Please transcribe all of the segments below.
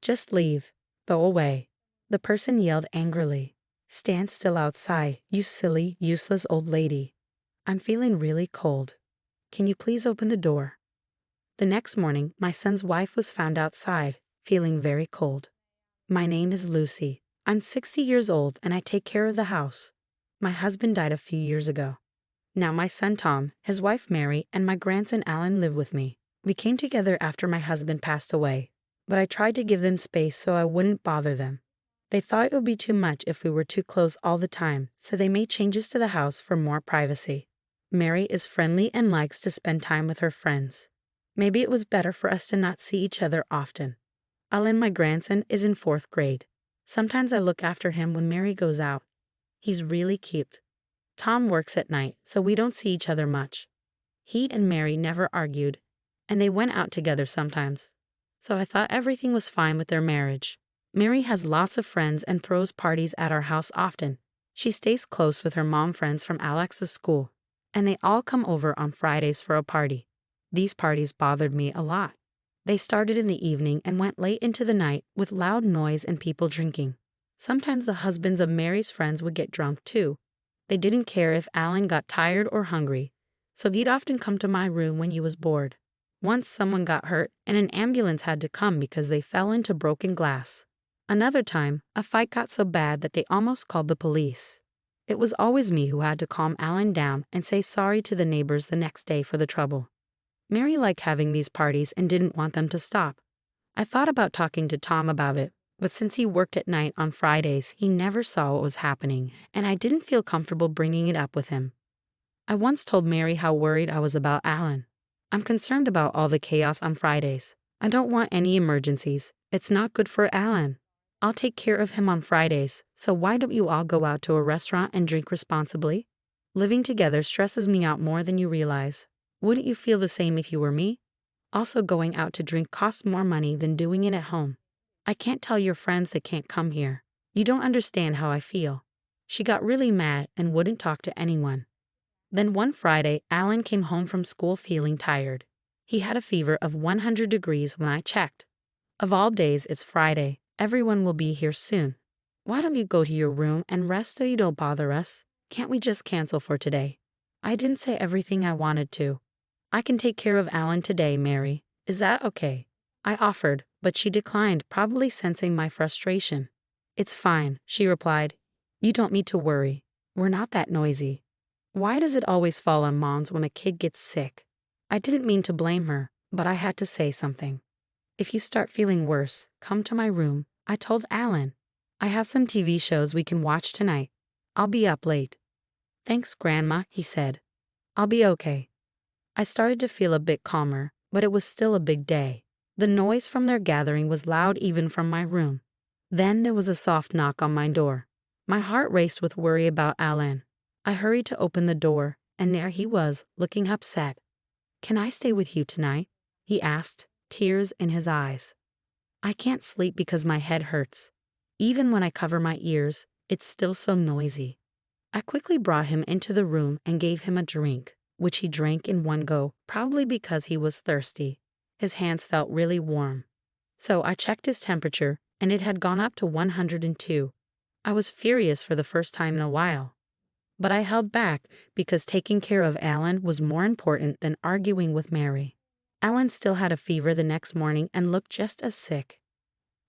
Just leave. Go away. The person yelled angrily. Stand still outside, you silly, useless old lady. I'm feeling really cold. Can you please open the door? The next morning, my son's wife was found outside, feeling very cold. My name is Lucy. I'm 60 years old and I take care of the house. My husband died a few years ago. Now my son Tom, his wife Mary, and my grandson Alan live with me. We came together after my husband passed away, but I tried to give them space so I wouldn't bother them. They thought it would be too much if we were too close all the time, so they made changes to the house for more privacy. Mary is friendly and likes to spend time with her friends. Maybe it was better for us to not see each other often. Alan, my grandson, is in 4th grade. Sometimes I look after him when Mary goes out. He's really cute. Tom works at night, so we don't see each other much. He and Mary never argued, and they went out together sometimes. So I thought everything was fine with their marriage. Mary has lots of friends and throws parties at our house often. She stays close with her mom friends from Alex's school, and they all come over on Fridays for a party. These parties bothered me a lot. They started in the evening and went late into the night with loud noise and people drinking. Sometimes the husbands of Mary's friends would get drunk too. They didn't care if Alan got tired or hungry, so he'd often come to my room when he was bored. Once someone got hurt and an ambulance had to come because they fell into broken glass. Another time, a fight got so bad that they almost called the police. It was always me who had to calm Alan down and say sorry to the neighbors the next day for the trouble. Mary liked having these parties and didn't want them to stop. I thought about talking to Tom about it, but since he worked at night on Fridays, he never saw what was happening, and I didn't feel comfortable bringing it up with him. I once told Mary how worried I was about Alan. I'm concerned about all the chaos on Fridays. I don't want any emergencies. It's not good for Alan. I'll take care of him on Fridays, so why don't you all go out to a restaurant and drink responsibly? Living together stresses me out more than you realize. Wouldn't you feel the same if you were me? Also, going out to drink costs more money than doing it at home. I can't tell your friends they can't come here. You don't understand how I feel. She got really mad and wouldn't talk to anyone. Then one Friday, Alan came home from school feeling tired. He had a fever of 100 degrees when I checked. Of all days, it's Friday. Everyone will be here soon. Why don't you go to your room and rest so you don't bother us? Can't we just cancel for today? I didn't say everything I wanted to. I can take care of Alan today, Mary. Is that okay? I offered, but she declined, probably sensing my frustration. It's fine, she replied. You don't need to worry. We're not that noisy. Why does it always fall on moms when a kid gets sick? I didn't mean to blame her, but I had to say something. If you start feeling worse, come to my room, I told Alan. I have some TV shows we can watch tonight. I'll be up late. Thanks, Grandma, he said. I'll be okay. I started to feel a bit calmer, but it was still a big day. The noise from their gathering was loud even from my room. Then there was a soft knock on my door. My heart raced with worry about Alan. I hurried to open the door, and there he was, looking upset. Can I stay with you tonight? He asked, tears in his eyes. I can't sleep because my head hurts. Even when I cover my ears, it's still so noisy. I quickly brought him into the room and gave him a drink, which he drank in one go, probably because he was thirsty. His hands felt really warm. So I checked his temperature, and it had gone up to 102. I was furious for the first time in a while. But I held back because taking care of Alan was more important than arguing with Mary. Alan still had a fever the next morning and looked just as sick.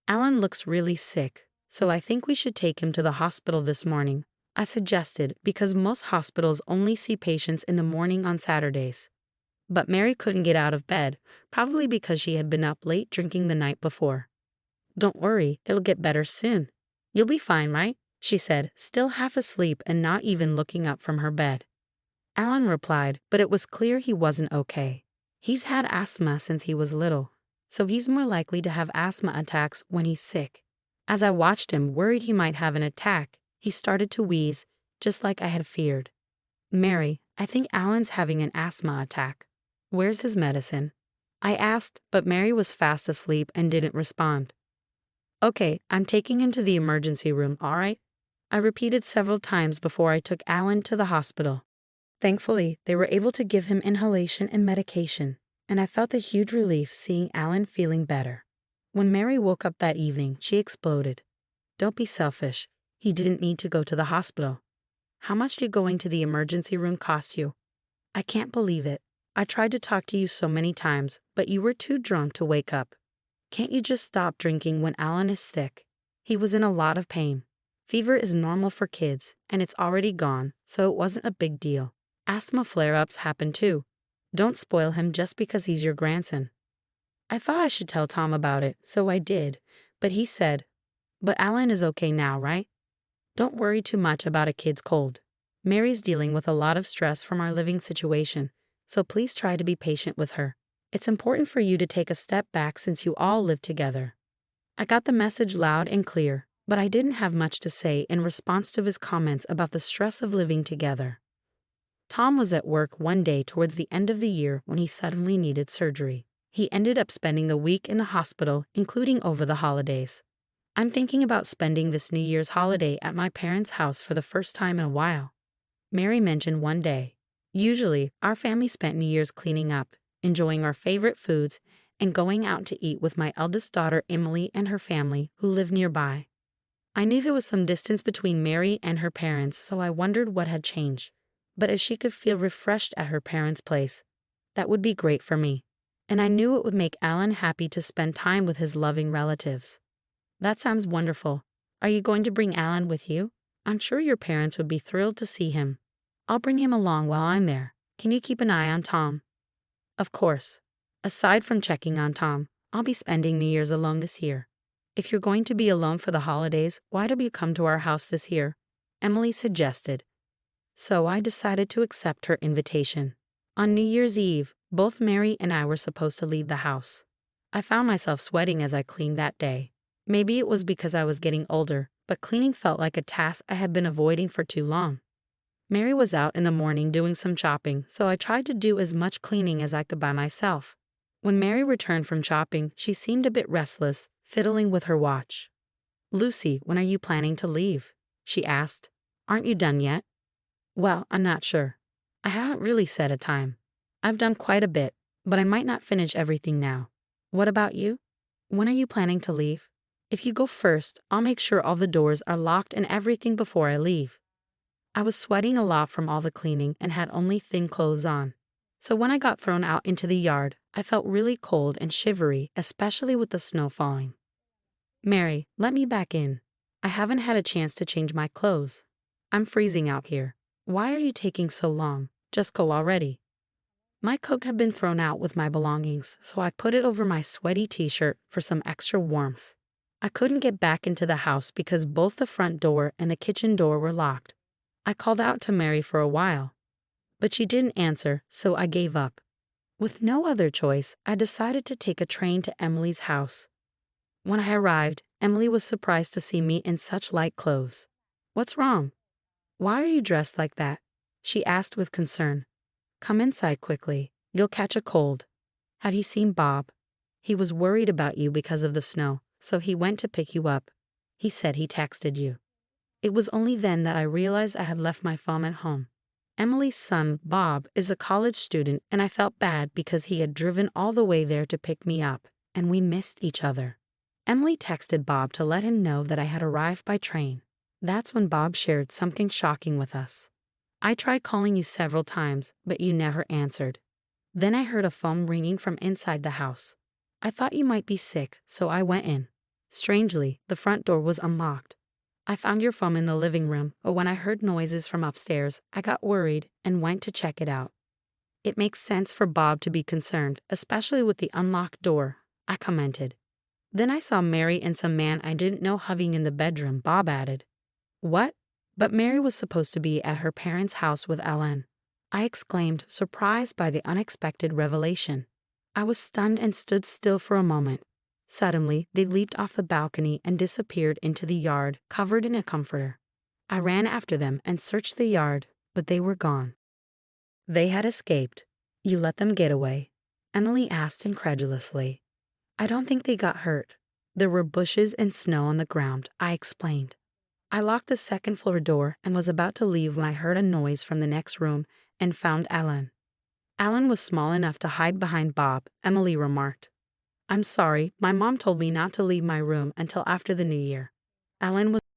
Alan looks really sick, so I think we should take him to the hospital this morning, I suggested, because most hospitals only see patients in the morning on Saturdays. But Mary couldn't get out of bed, probably because she had been up late drinking the night before. Don't worry, it'll get better soon. You'll be fine, right? She said, still half asleep and not even looking up from her bed. Alan replied, but it was clear he wasn't okay. He's had asthma since he was little, so he's more likely to have asthma attacks when he's sick. As I watched him, worried he might have an attack, he started to wheeze, just like I had feared. Mary, I think Alan's having an asthma attack. Where's his medicine? I asked, but Mary was fast asleep and didn't respond. Okay, I'm taking him to the emergency room, all right? I repeated several times before I took Alan to the hospital. Thankfully, they were able to give him inhalation and medication, and I felt a huge relief seeing Alan feeling better. When Mary woke up that evening, she exploded. Don't be selfish. He didn't need to go to the hospital. How much did going to the emergency room cost you? I can't believe it. I tried to talk to you so many times, but you were too drunk to wake up. Can't you just stop drinking when Alan is sick? He was in a lot of pain. Fever is normal for kids, and it's already gone, so it wasn't a big deal. Asthma flare-ups happen too. Don't spoil him just because he's your grandson. I thought I should tell Tom about it, so I did, but he said, "But Alan is okay now, right? Don't worry too much about a kid's cold. Mary's dealing with a lot of stress from our living situation, so please try to be patient with her. It's important for you to take a step back since you all live together." I got the message loud and clear, but I didn't have much to say in response to his comments about the stress of living together. Tom was at work one day towards the end of the year when he suddenly needed surgery. He ended up spending the week in the hospital, including over the holidays. I'm thinking about spending this New Year's holiday at my parents' house for the first time in a while, Mary mentioned one day. Usually, our family spent New Year's cleaning up, enjoying our favorite foods, and going out to eat with my eldest daughter Emily and her family, who live nearby. I knew there was some distance between Mary and her parents, so I wondered what had changed. But if she could feel refreshed at her parents' place, that would be great for me. And I knew it would make Alan happy to spend time with his loving relatives. That sounds wonderful. Are you going to bring Alan with you? I'm sure your parents would be thrilled to see him. I'll bring him along while I'm there. Can you keep an eye on Tom? Of course. Aside from checking on Tom, I'll be spending New Year's alone this year. If you're going to be alone for the holidays, why don't you come to our house this year? Emily suggested. So I decided to accept her invitation. On New Year's Eve, both Mary and I were supposed to leave the house. I found myself sweating as I cleaned that day. Maybe it was because I was getting older, but cleaning felt like a task I had been avoiding for too long. Mary was out in the morning doing some shopping, so I tried to do as much cleaning as I could by myself. When Mary returned from shopping, she seemed a bit restless, fiddling with her watch. "Lucy, when are you planning to leave?" she asked. "Aren't you done yet?" "Well, I'm not sure. I haven't really set a time. I've done quite a bit, but I might not finish everything now. What about you? When are you planning to leave?" "If you go first, I'll make sure all the doors are locked and everything before I leave." I was sweating a lot from all the cleaning and had only thin clothes on. So when I got thrown out into the yard, I felt really cold and shivery, especially with the snow falling. "Mary, let me back in. I haven't had a chance to change my clothes. I'm freezing out here. Why are you taking so long? Just go already." My coat had been thrown out with my belongings, so I put it over my sweaty t-shirt for some extra warmth. I couldn't get back into the house because both the front door and the kitchen door were locked. I called out to Mary for a while, but she didn't answer, so I gave up. With no other choice, I decided to take a train to Emily's house. When I arrived, Emily was surprised to see me in such light clothes. "What's wrong? Why are you dressed like that?" she asked with concern. "Come inside quickly. You'll catch a cold. Have you seen Bob? He was worried about you because of the snow, so he went to pick you up. He said he texted you." It was only then that I realized I had left my phone at home. Emily's son, Bob, is a college student, and I felt bad because he had driven all the way there to pick me up, and we missed each other. Emily texted Bob to let him know that I had arrived by train. That's when Bob shared something shocking with us. "I tried calling you several times, but you never answered. Then I heard a phone ringing from inside the house. I thought you might be sick, so I went in. Strangely, the front door was unlocked. I found your phone in the living room, but when I heard noises from upstairs, I got worried and went to check it out." "It makes sense for Bob to be concerned, especially with the unlocked door," I commented. "Then I saw Mary and some man I didn't know hugging in the bedroom," Bob added. "What? But Mary was supposed to be at her parents' house with Alan," I exclaimed, surprised by the unexpected revelation. I was stunned and stood still for a moment. Suddenly, they leaped off the balcony and disappeared into the yard, covered in a comforter. I ran after them and searched the yard, but they were gone. "They had escaped. You let them get away?" Emily asked incredulously. "I don't think they got hurt. There were bushes and snow on the ground," I explained. I locked the second-floor door and was about to leave when I heard a noise from the next room and found Alan. "Alan was small enough to hide behind Bob," Emily remarked. I'm sorry, my mom told me not to leave my room until after the new year. Ellen was